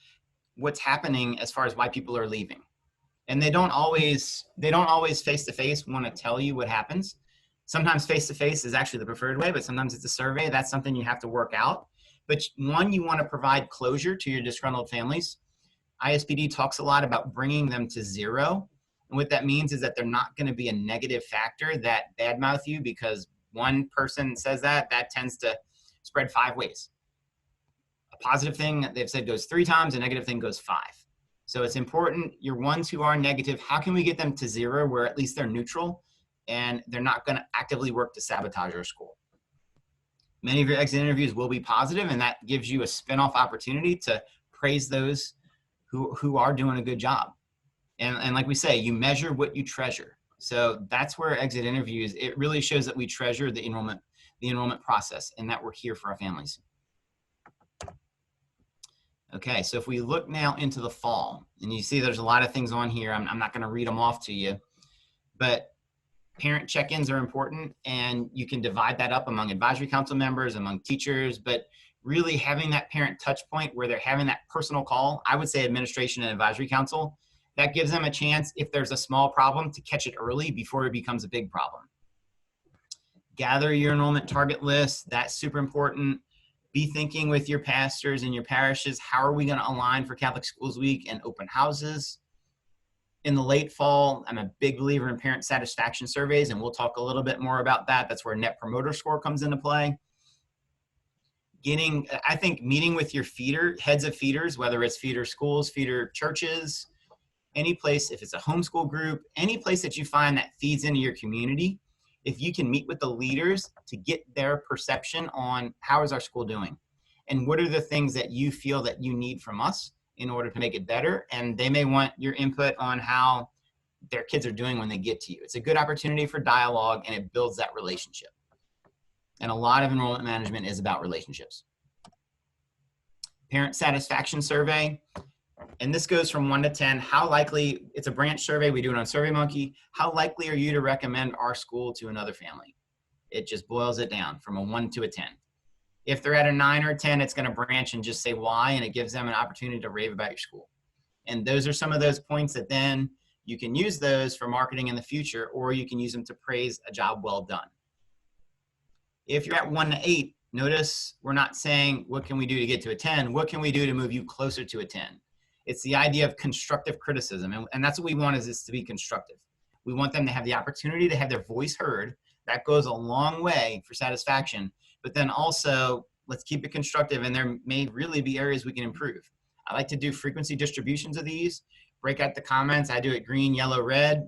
what's happening as far as why people are leaving. And they don't always face-to-face want to tell you what happens. Sometimes face-to-face is actually the preferred way, but sometimes it's a survey. That's something you have to work out. But one, you want to provide closure to your disgruntled families. ISPD talks a lot about bringing them to zero. And what that means is that they're not going to be a negative factor that badmouth you because one person says that tends to spread 5 ways. A positive thing they've said goes 3 times, a negative thing goes 5. So it's important, your ones who are negative, how can we get them to zero where at least they're neutral and they're not going to actively work to sabotage our school? Many of your exit interviews will be positive, and that gives you a spin-off opportunity to praise those who are doing a good job. And like we say, you measure what you treasure. So that's where exit interviews, it really shows that we treasure the enrollment process and that we're here for our families. Okay, so if we look now into the fall, and you see there's a lot of things on here, I'm not going to read them off to you, but parent check-ins are important, and you can divide that up among advisory council members, among teachers, but really having that parent touch point where they're having that personal call, I would say administration and advisory council, that gives them a chance, if there's a small problem, to catch it early before it becomes a big problem. Gather your enrollment target list. That's super important. Be thinking with your pastors and your parishes, how are we going to align for Catholic Schools Week and open houses? In the late fall, I'm a big believer in parent satisfaction surveys, and we'll talk a little bit more about that. That's where Net Promoter Score comes into play. I think meeting with your heads of feeders, whether it's feeder schools, feeder churches, any place, if it's a homeschool group, any place that you find that feeds into your community, if you can meet with the leaders to get their perception on how is our school doing and what are the things that you feel that you need from us in order to make it better, and they may want your input on how their kids are doing when they get to you. It's a good opportunity for dialogue, and it builds that relationship. And a lot of enrollment management is about relationships. Parent satisfaction survey. And this goes from 1 to 10. How likely, it's a branch survey, we do it on SurveyMonkey. How likely are you to recommend our school to another family? It just boils it down from a 1 to a 10. If they're at a 9 or a 10, it's going to branch and just say why, and it gives them an opportunity to rave about your school. And those are some of those points that then you can use those for marketing in the future, or you can use them to praise a job well done. If you're at 1 to 8, notice we're not saying, what can we do to get to a 10? What can we do to move you closer to a 10? It's the idea of constructive criticism. And that's what we want, is this to be constructive. We want them to have the opportunity to have their voice heard. That goes a long way for satisfaction. But then also, let's keep it constructive, and there may really be areas we can improve. I like to do frequency distributions of these, break out the comments. I do it green, yellow, red,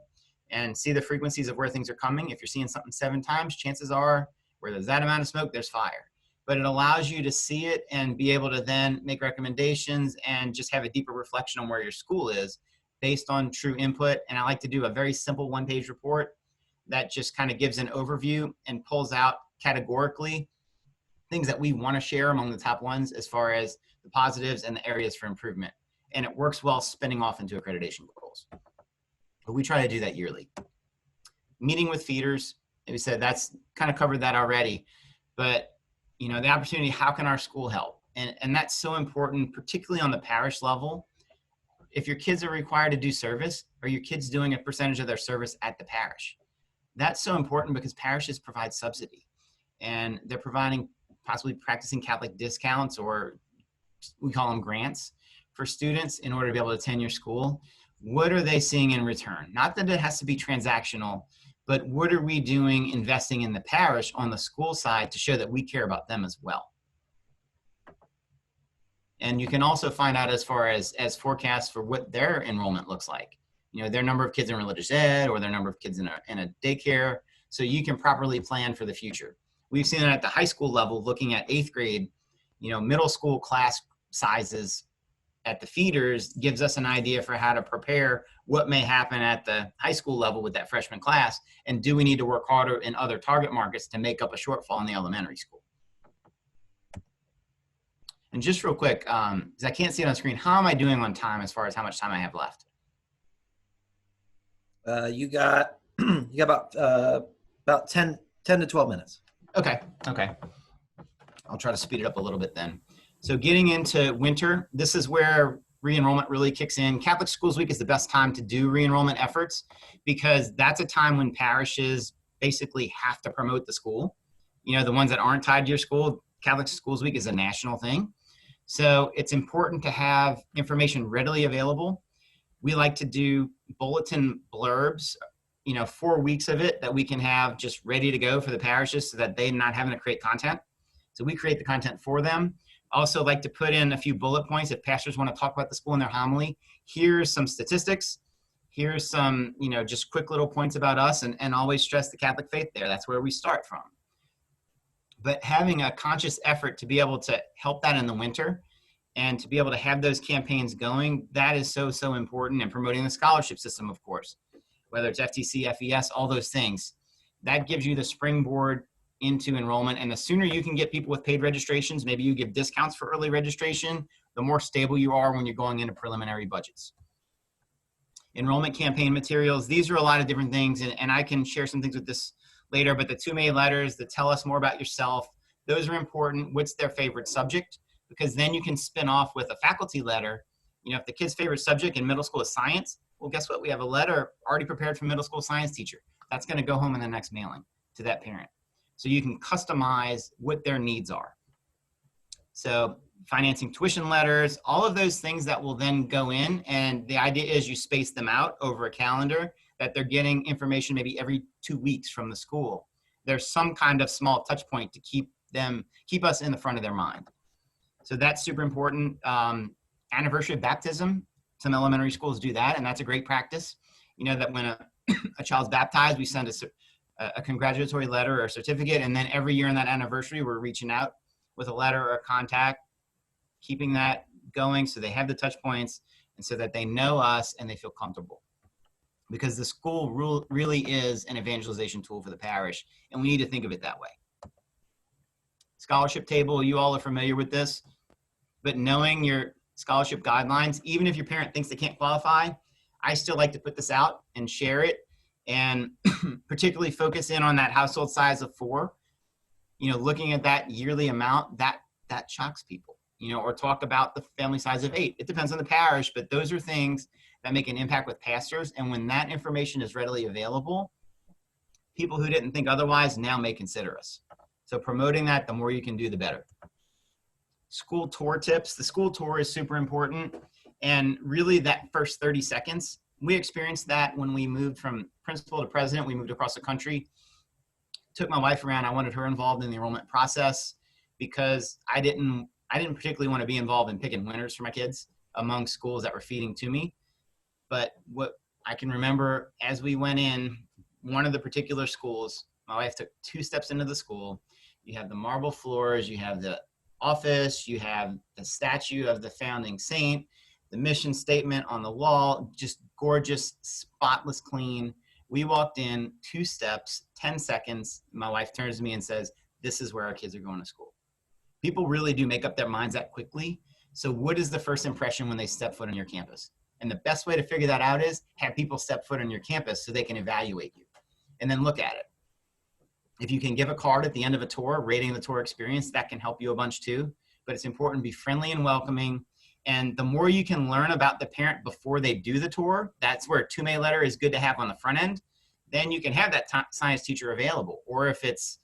and see the frequencies of where things are coming. If you're seeing something 7 times, chances are where there's that amount of smoke, there's fire. But it allows you to see it and be able to then make recommendations and just have a deeper reflection on where your school is based on true input. And I like to do a very simple 1-page report that just kind of gives an overview and pulls out categorically things that we want to share among the top ones as far as the positives and the areas for improvement. And it works well spinning off into accreditation goals. But we try to do that yearly. Meeting with feeders, we said that's kind of covered that already. But you know, the opportunity, how can our school help? And that's so important, particularly on the parish level. If your kids are required to do service, are your kids doing a percentage of their service at the parish? That's so important because parishes provide subsidy, and they're providing possibly practicing Catholic discounts, or we call them grants, for students in order to be able to attend your school. What are they seeing in return? Not that it has to be transactional, but what are we doing investing in the parish on the school side to show that we care about them as well? And you can also find out as far as forecasts for what their enrollment looks like. You know, their number of kids in religious ed, or their number of kids in a daycare, so you can properly plan for the future. We've seen it at the high school level, looking at 8th grade, you know, middle school class sizes at the feeders gives us an idea for how to prepare what may happen at the high school level with that freshman class, and do we need to work harder in other target markets to make up a shortfall in the elementary school. And just real quick, because I can't see it on screen, how am I doing on time as far as how much time I have left? You got about 10 to 12 minutes. Okay. I'll try to speed it up a little bit then. So getting into winter, this is where re-enrollment really kicks in. Catholic Schools Week is the best time to do re-enrollment efforts, because that's a time when parishes basically have to promote the school. You know, the ones that aren't tied to your school, Catholic Schools Week is a national thing. So it's important to have information readily available. We like to do bulletin blurbs, you know, 4 weeks of it that we can have just ready to go for the parishes, so that they're not having to create content. So we create the content for them. Also like to put in a few bullet points if pastors want to talk about the school in their homily. Here's some statistics. Here's some, you know, just quick little points about us, and always stress the Catholic faith there. That's where we start from. But having a conscious effort to be able to help that in the winter, and to be able to have those campaigns going, that is so, so important. And promoting the scholarship system, of course, whether it's FTC, FES, all those things, that gives you the springboard into enrollment. And the sooner you can get people with paid registrations, maybe you give discounts for early registration, the more stable you are when you're going into preliminary budgets. Enrollment campaign materials. These are a lot of different things, and I can share some things with this later, but the 2 main letters that tell us more about yourself, those are important. What's their favorite subject? Because then you can spin off with a faculty letter. If the kid's favorite subject in middle school is science, well, guess what? We have a letter already prepared for middle school science teacher. That's going to go home in the next mailing to that parent. So you can customize what their needs are. So financing tuition letters, all of those things that will then go in. And the idea is you space them out over a calendar, that they're getting information maybe every 2 weeks from the school. There's some kind of small touch point to keep us in the front of their mind. So that's super important. Anniversary of baptism, some elementary schools do that, and that's a great practice. That when a child's baptized, we send a congratulatory letter or a certificate, and then every year on that anniversary, we're reaching out with a letter or a contact, keeping that going so they have the touch points and so that they know us and they feel comfortable. Because the school really is an evangelization tool for the parish, and we need to think of it that way. Scholarship table, you all are familiar with this, but knowing your scholarship guidelines, even if your parent thinks they can't qualify, I still like to put this out and share it, and particularly focus in on that household size of 4. Looking at that yearly amount, that shocks people, or talk about the family size of 8. It depends on the parish, but those are things that make an impact with pastors. And when that information is readily available, people who didn't think otherwise now may consider us. So promoting that, the more you can do, the better. School tour tips. The school tour is super important. And really that first 30 seconds, we experienced that when we moved from principal to president. We moved across the country, took my wife around. I wanted her involved in the enrollment process because I didn't particularly want to be involved in picking winners for my kids among schools that were feeding to me. But what I can remember as we went in, one of the particular schools, my wife took 2 steps into the school. You have the marble floors, you have the office, you have the statue of the founding saint, the mission statement on the wall, just gorgeous, spotless clean. We walked in, 2 steps, 10 seconds. My wife turns to me and says, "This is where our kids are going to school." People really do make up their minds that quickly. So what is the first impression when they step foot on your campus? And the best way to figure that out is have people step foot on your campus so they can evaluate you and then look at it. If you can give a card at the end of a tour, rating the tour experience, that can help you a bunch too. But it's important to be friendly and welcoming. And the more you can learn about the parent before they do the tour, that's where a 2 May letter is good to have on the front end. Then you can have that science teacher available. Or if it's,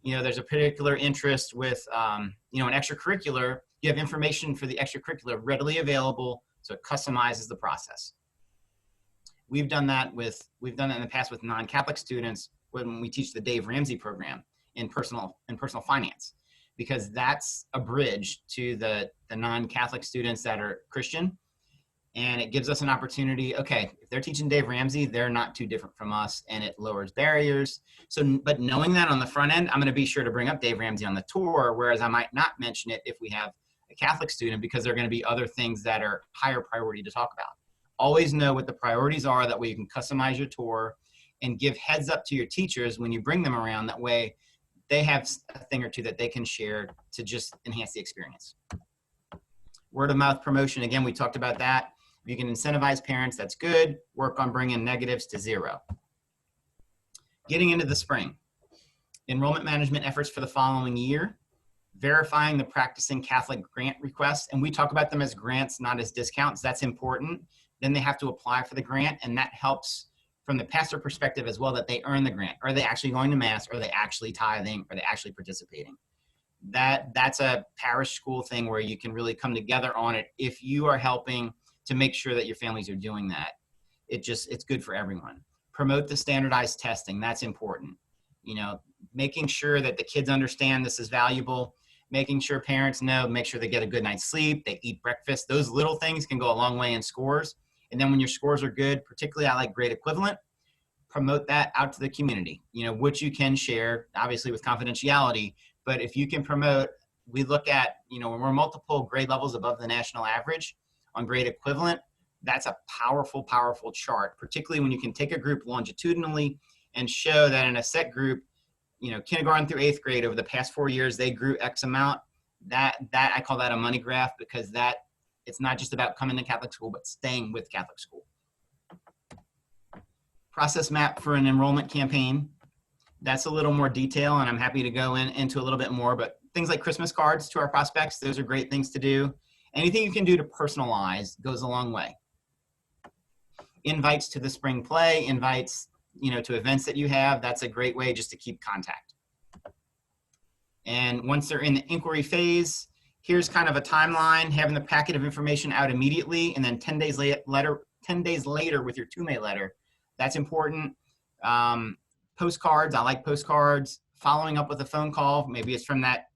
there's a particular interest with, an extracurricular, you have information for the extracurricular readily available, so it customizes the process. We've done that in the past with non-Catholic students when we teach the Dave Ramsey program in personal finance, because that's a bridge to the non-Catholic students that are Christian. And it gives us an opportunity, okay, if they're teaching Dave Ramsey, they're not too different from us, and it lowers barriers. So, but knowing that on the front end, I'm going to be sure to bring up Dave Ramsey on the tour, whereas I might not mention it if we have a Catholic student, because there are going to be other things that are higher priority to talk about. Always know what the priorities are, that way you can customize your tour and give heads up to your teachers when you bring them around. That way they have a thing or two that they can share to just enhance the experience. Word of mouth promotion, again, we talked about that. If you can incentivize parents, that's good. Work on bringing negatives to 0. Getting into the spring. Enrollment management efforts for the following year. Verifying the practicing Catholic grant requests. And we talk about them as grants, not as discounts. That's important. Then they have to apply for the grant, and that helps from the pastor perspective as well, that they earn the grant. Are they actually going to mass? Are they actually tithing? Are they actually participating? That's a parish school thing where you can really come together on it if you are helping to make sure that your families are doing that. It's good for everyone. Promote the standardized testing. That's important. Making sure that the kids understand this is valuable, making sure parents know, make sure they get a good night's sleep, they eat breakfast. Those little things can go a long way in scores. And then when your scores are good, particularly I like grade equivalent, promote that out to the community, which you can share, obviously with confidentiality. But if you can promote, we look at, when we're multiple grade levels above the national average on grade equivalent, that's a powerful, powerful chart, particularly when you can take a group longitudinally and show that in a set group, kindergarten through 8th grade over the past 4 years, they grew X amount. That I call that a money graph, because that It's not just about coming to Catholic school, but staying with Catholic school. Process map for an enrollment campaign. That's a little more detail, and I'm happy to go into a little bit more, but things like Christmas cards to our prospects, those are great things to do. Anything you can do to personalize goes a long way. Invites to the spring play, invites, to events that you have, that's a great way just to keep contact. And once they're in the inquiry phase, here's kind of a timeline, having the packet of information out immediately, and then 10 days later with your TUME letter. That's important. Postcards, I like postcards. Following up with a phone call, maybe it's from that,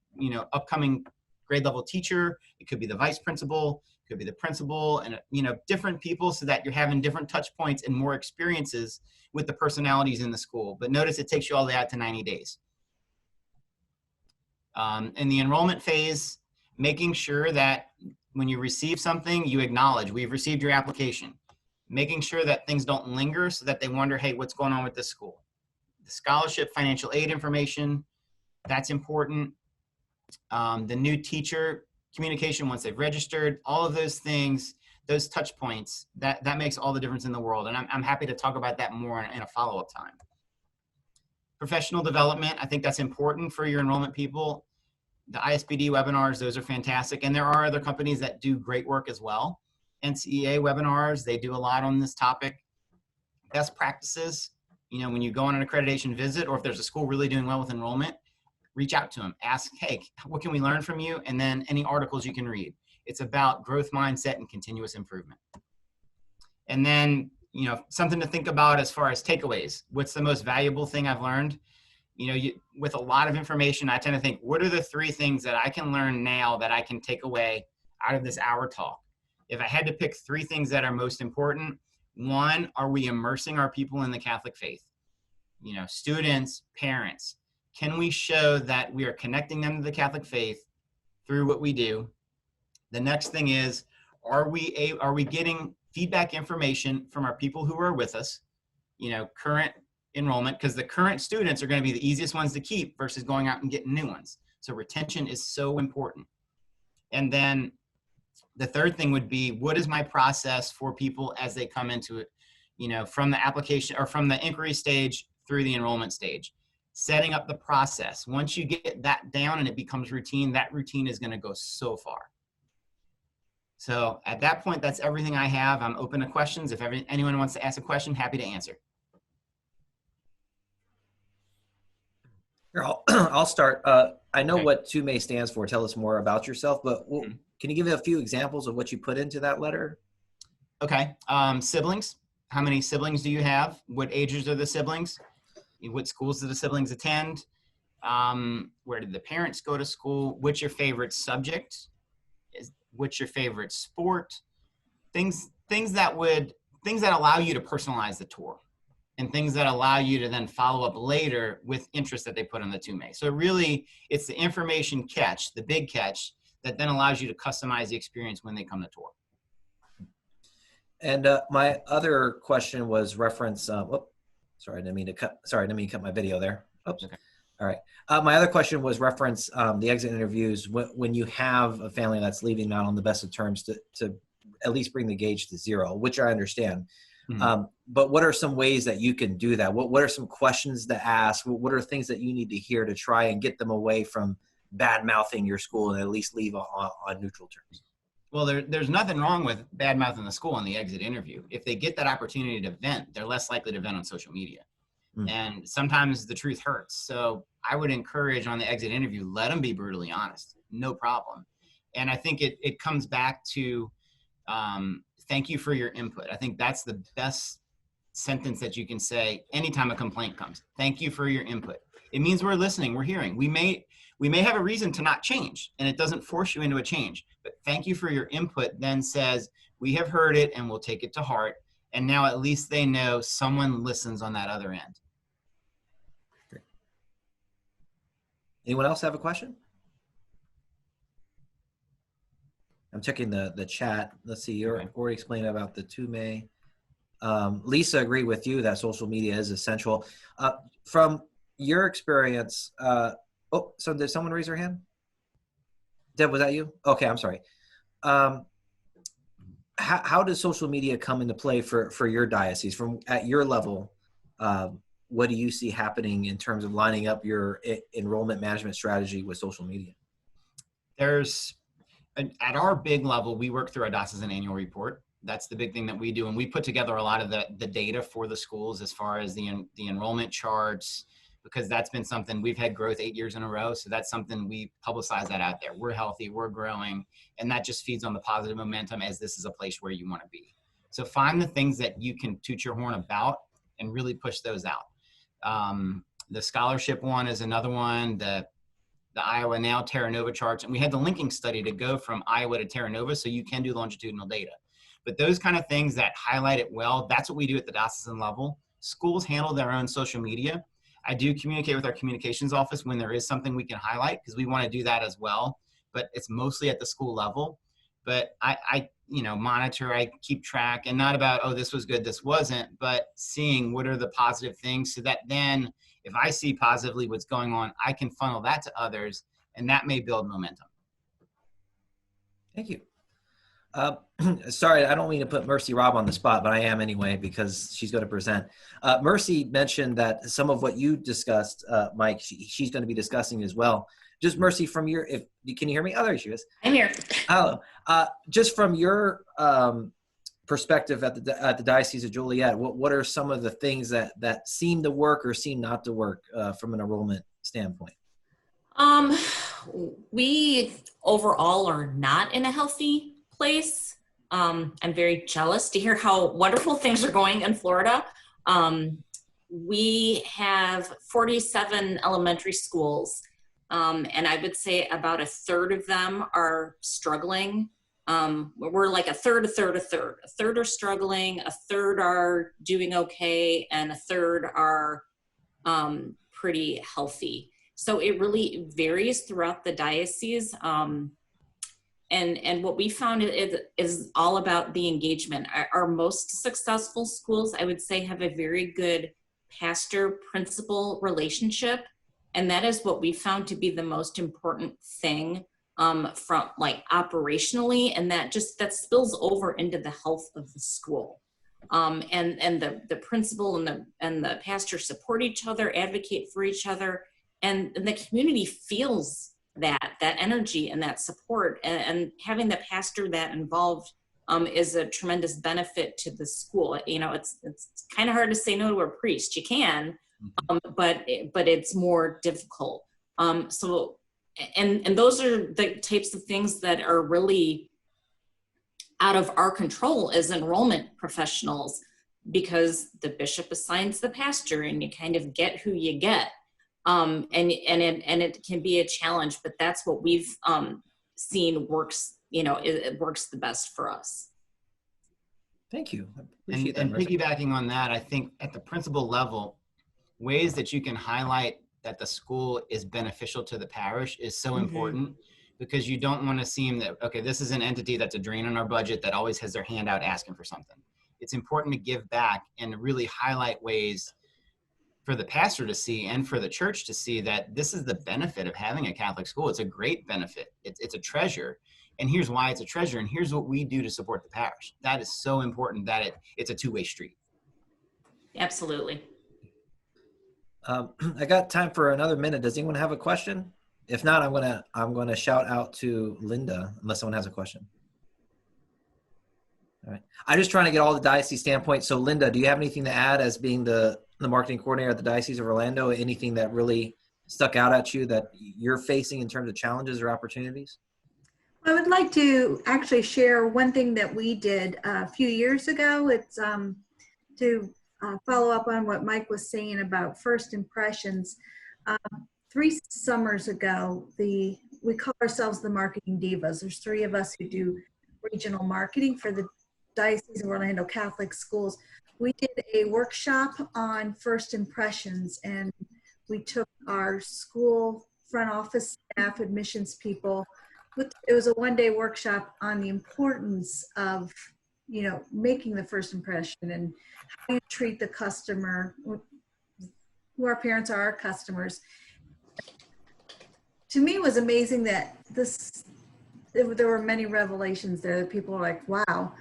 upcoming grade level teacher. It could be the vice principal, it could be the principal, and, different people, so that you're having different touch points and more experiences with the personalities in the school. But notice it takes you all the way out to 90 days. In the enrollment phase, making sure that when you receive something, you acknowledge, we've received your application. Making sure that things don't linger so that they wonder, hey, what's going on with this school? The scholarship, financial aid information, that's important. The new teacher communication once they've registered, all of those things, those touch points, that makes all the difference in the world. And I'm happy to talk about that more in a follow-up time. Professional development, I think that's important for your enrollment people. The ISBD webinars, those are fantastic. And there are other companies that do great work as well. NCEA webinars, they do a lot on this topic. Best practices, when you go on an accreditation visit, or if there's a school really doing well with enrollment, reach out to them, ask, hey, what can we learn from you? And then any articles you can read. It's about growth mindset and continuous improvement. And then, something to think about as far as takeaways. What's the most valuable thing I've learned? With a lot of information, I tend to think, what are the 3 things that I can learn now that I can take away out of this hour talk? If I had to pick 3 things that are most important, 1, are we immersing our people in the Catholic faith? Students, parents, can we show that we are connecting them to the Catholic faith through what we do? The next thing is, are we getting feedback information from our people who are with us, current enrollment, because the current students are going to be the easiest ones to keep versus going out and getting new ones. So retention is so important. And then the third thing would be, what is my process for people as they come into it, from the application or from the inquiry stage through the enrollment stage? Setting up the process. Once you get that down and it becomes routine, that routine is going to go so far. So at that point, that's everything I have. I'm open to questions. If anyone wants to ask a question, happy to answer. Here, I'll start. I know what TUME stands for. Tell us more about yourself, but can you give me a few examples of what you put into that letter? Okay. Siblings. How many siblings do you have? What ages are the siblings? What schools do the siblings attend? Where did the parents go to school? What's your favorite subject? What's your favorite sport? Things that allow you to personalize the tour, and things that allow you to then follow up later with interest that they put on the TUME. So really, it's the information catch, the big catch, that then allows you to customize the experience when they come to tour. And my other question was reference. Sorry, I didn't mean to cut my video there. Oops. Okay. All right. My other question was reference the exit interviews when you have a family that's leaving not on the best of terms to at least bring the gauge to 0, which I understand. Mm-hmm. But what are some ways that you can do that? What are some questions to ask? What are things that you need to hear to try and get them away from bad-mouthing your school and at least leave on neutral terms? Well, there's nothing wrong with bad-mouthing the school in the exit interview. If they get that opportunity to vent, they're less likely to vent on social media. Mm. And sometimes the truth hurts. So I would encourage on the exit interview, let them be brutally honest. No problem. And I think it comes back to thank you for your input. I think that's the best sentence that you can say anytime a complaint comes. Thank you for your input. It means we're listening, we're hearing. We may have a reason to not change, and it doesn't force you into a change. But thank you for your input then says, we have heard it and we'll take it to heart. And now at least they know someone listens on that other end. Great. Anyone else have a question? I'm checking the chat. Let's see, you're already explaining about the TUME. Lisa, agree with you that social media is essential. From your experience, so did someone raise their hand? Deb, was that you? Okay, I'm sorry. how does social media come into play for your diocese from at your level? What do you see happening in terms of lining up your enrollment management strategy with social media? At our big level, we work through our diocesan annual report. That's the big thing that we do. And we put together a lot of the data for the schools as far as the enrollment charts, because that's been something we've had growth 8 years in a row. So that's something we publicize that out there. We're healthy, we're growing, and that just feeds on the positive momentum as this is a place where you want to be. So find the things that you can toot your horn about and really push those out. The scholarship one is another one, the Iowa Now Terra Nova charts. And we had the linking study to go from Iowa to Terra Nova, so you can do longitudinal data. But those kind of things that highlight it well, that's what we do at the diocesan level. Schools handle their own social media. I do communicate with our communications office when there is something we can highlight, because we want to do that as well. But it's mostly at the school level. But I monitor, I keep track, and not about, oh, this was good, this wasn't, but seeing what are the positive things, so that then if I see positively what's going on, I can funnel that to others, and that may build momentum. Thank you. Sorry, I don't mean to put Mercy Robb on the spot, but I am anyway, because she's going to present. Mercy mentioned that some of what you discussed, Mike, she's going to be discussing as well. Just Mercy, from your, can you hear me? Oh, there she is. I'm here. Oh, just from your perspective at the Diocese of Joliet, what are some of the things that seem to work or seem not to work from an enrollment standpoint? We overall are not in a healthy place. I'm very jealous to hear how wonderful things are going in Florida. We have 47 elementary schools, and I would say about a third of them are struggling. We're like a third. A third are struggling, a third are doing okay, and a third are pretty healthy. So it really varies throughout the diocese. And what we found is all about the engagement. Our most successful schools, I would say, have a very good pastor-principal relationship. And that is what we found to be the most important thing from like operationally, and that spills over into the health of the school. And the principal and the pastor support each other, advocate for each other, and the community feels that energy and that support, and having the pastor that involved is a tremendous benefit to the school. It's kind of hard to say no to a priest. You can, but it's more difficult. So those are the types of things that are really out of our control as enrollment professionals, because the bishop assigns the pastor and you kind of get who you get. And it can be a challenge, but that's what we've seen works, it works the best for us. Thank you. And piggybacking on that, I think at the principal level, ways that you can highlight that the school is beneficial to the parish is so important, because you don't want to seem that, okay, this is an entity that's a drain on our budget that always has their hand out asking for something. It's important to give back and really highlight ways for the pastor to see and for the church to see that this is the benefit of having a Catholic school. It's a great benefit. It's a treasure. And here's why it's a treasure. And here's what we do to support the parish. That is so important that it's a two-way street. Absolutely. I got time for another minute. Does anyone have a question? If not, I'm gonna shout out to Linda, unless someone has a question. All right. I'm just trying to get all the diocese standpoint. So Linda, do you have anything to add as being the marketing coordinator at the Diocese of Orlando? Anything that really stuck out at you that you're facing in terms of challenges or opportunities? I would like to actually share one thing that we did a few years ago. It's to follow up on what Mike was saying about first impressions. 3 summers ago, we call ourselves the Marketing Divas. There's 3 of us who do regional marketing for the Diocese of Orlando Catholic Schools. We did a workshop on first impressions, and we took our school front office staff, admissions people. It was a one-day workshop on the importance of, making the first impression and how you treat the customer, who our parents are, our customers. To me, it was amazing that there were many revelations there that people were like, wow,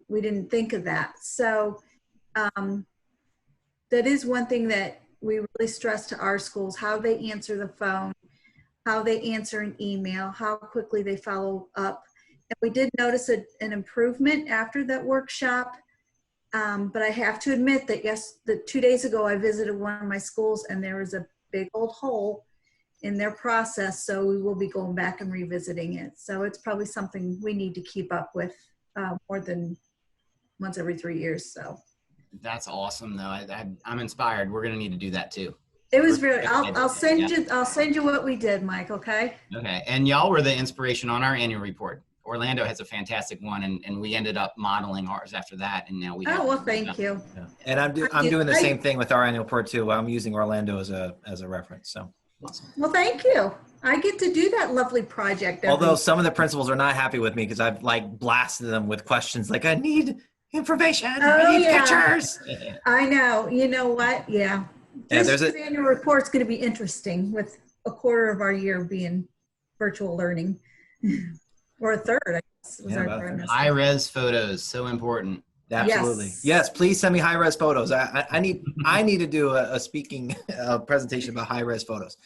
we didn't think of that. So that is one thing that we really stress to our schools, how they answer the phone, how they answer an email, how quickly they follow up. And we did notice an improvement after that workshop. But I have to admit that 2 days ago, I visited one of my schools and there was a big old hole in their process. So we will be going back and revisiting it. So it's probably something we need to keep up with more than once every 3 years. So That's awesome, though. I'm inspired. We're going to need to do that too. it was really. I'll send you what we did, Mike. Okay. Okay. And y'all were the inspiration on our annual report. Orlando has a fantastic one, and we ended up modeling ours after that, and now we. Oh well, thank you. Yeah. And I'm doing the same thing with our annual report too. I'm using Orlando as a reference. So. Well, thank you. I get to do that lovely project. Although some of the principals are not happy with me because I've blasted them with questions like, I need information, I need pictures. I know. You know what? Yeah. This annual report's going to be interesting with a quarter of our year being virtual learning. Or a third, I guess. High res photos, so important. Absolutely. Yes, please send me high res photos. I need to do a speaking presentation about high res photos.